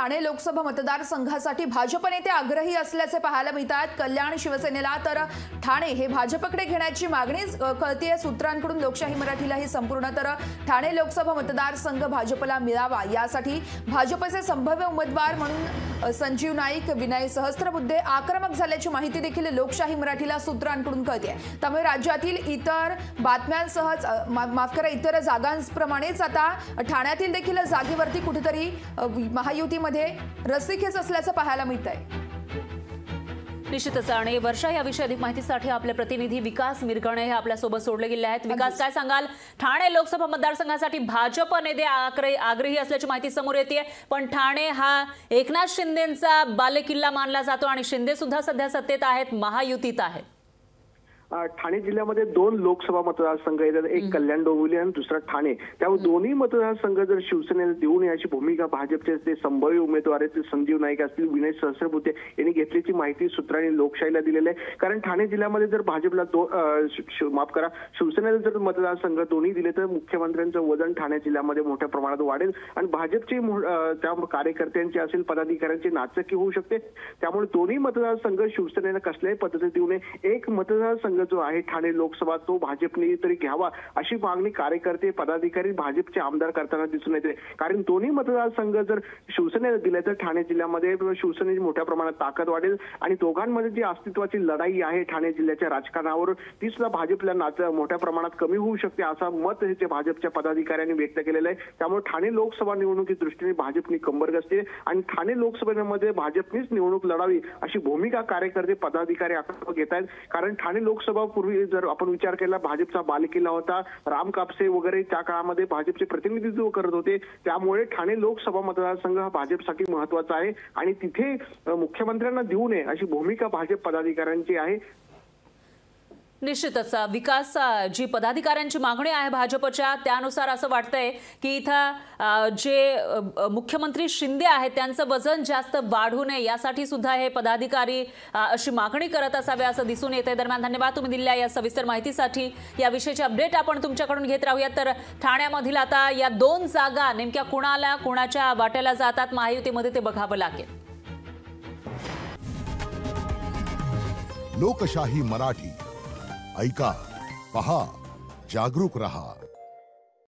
ठाणे लोकसभा मतदारसंघासाठी भाजप नेते आग्रही असल्याचे पाहायला मिळतात। कल्याण शिवसेनेला तर ठाणे हे भाजपकडे घेण्याची मागणी कळतीये सूत्रांकडून। लोकशाही मराठीला ही संपूर्ण तर ठाणे लोकसभा मतदारसंघ भाजपला मिळावा यासाठी भाजपचे संभाव्य उमेदवार म्हणून संजीव नाईक, विनय सहस्त्रबुद्धे आक्रमक झाल्याची माहिती देखील लोकशाही मराठीला सूत्रांकडून कळते। त्यामुळे राज्यातील इतर बातम्यांसह माफ करा इतर जागांप्रमाणेच आता ठाण्यातील देखील जागेवरती कुठेतरी महायुतीमध्ये रस्सीखेच असल्याचं पाहायला मिळतंय। निश्चितच। आणि वर्षा याविषयी अधिक माहितीसाठी आपले प्रतिनिधी विकास मिरगणे हे आपल्यासोबत जोडले गेले आहेत। विकास, काय सांगाल? ठाणे लोकसभा मतदारसंघासाठी भाजप नेते आग्रही असल्याची माहिती समोर येते, पण ठाणे हा एकनाथ शिंदेंचा बालेकिल्ला मानला जातो आणि शिंदे सुद्धा सध्या सत्तेत आहेत, महायुतीत आहेत। ठाणे जिल्ह्यामध्ये 2 लोकसभा मतदारसंघ आहेत, एक कल्याण डोंबिवली आणि दुसरा ठाणे। त्यामुळे दोन्ही मतदारसंघ जर शिवसेनेला देऊन याची भूमिका भाजपचे ते संभाव्य उमेदवार आहेत संजीव नाईक असतील, विनय सहस्त्रबुद्धे यांनी घेतल्याची माहिती सूत्रांनी लोकशाहीला दिलेली आहे। कारण ठाणे जिल्ह्यामध्ये जर भाजपला माफ करा शिवसेनेला जर मतदारसंघ दोन्ही दिले तर मुख्यमंत्र्यांचं वजन ठाणे जिल्ह्यामध्ये मोठ्या प्रमाणात वाढेल आणि भाजपचे त्या कार्यकर्त्यांचे असेल पदाधिकाऱ्यांची नाचक्की होऊ शकते। त्यामुळे दोन्ही मतदारसंघ शिवसेनेला कसल्याही पद्धतीने देऊ नये, एक मतदारसंघ जो आहे ठाणे लोकसभा तो भाजपने तरी घ्यावा अशी मागणी कार्यकर्ते पदाधिकारी भाजपचे आमदार करताना दिसून येते। कारण दोन्ही मतदारसंघ जर शिवसेनेला दिले तर ठाणे जिल्ह्यामध्ये शिवसेनेची मोठ्या प्रमाणात ताकद वाढेल आणि दोघांमध्ये जी अस्तित्वाची लढाई आहे ठाणे जिल्ह्याच्या राजकारणावर ती सुद्धा भाजपला मोठ्या प्रमाणात कमी होऊ शकते असं मत हे भाजपच्या पदाधिकाऱ्यांनी व्यक्त केलेलं आहे। त्यामुळे ठाणे लोकसभा निवडणुकीच्या दृष्टीने भाजपने कंबर कसते आणि ठाणे लोकसभेमध्ये भाजपनेच निवडणूक लढावी अशी भूमिका कार्यकर्ते पदाधिकारी घेत आहेत। कारण ठाणे लोकसभा पूर्वी जर आपण विचार केला भाजपचा बालेकिल्ला होता, राम कापसे वगैरे त्या काळामध्ये भाजपचे प्रतिनिधित्व करत होते। त्यामुळे ठाणे लोकसभा मतदारसंघ हा भाजपसाठी महत्त्वाचा आहे आणि तिथे मुख्यमंत्र्यांना देऊ नये अशी भूमिका भाजप पदाधिकाऱ्यांची आहे। निश्चितच विकास, जी पदाधिकाऱ्यांची मागणी आहे भाजपच्या त्यानुसार असं वाटतंय की इथं जे मुख्यमंत्री शिंदे आहेत त्यांचं वजन जास्त वाढू नये यासाठी सुद्धा हे पदाधिकारी अशी मागणी करत असावे असं दिसून येते। दरम्यान धन्यवाद तुम्ही दिलेल्या या सविस्तर माहितीसाठी। याविषयीची अपडेट आपण तुमच्याकडून घेत राहूयात। तर ठाण्यामधील आता या 2 जागा नेमक्या कुणाच्या वाट्याला जातात महायुतीमध्ये ते बघावं लागेल। लोकशाही मराठी ऐका, पहा, जागरूक रहा।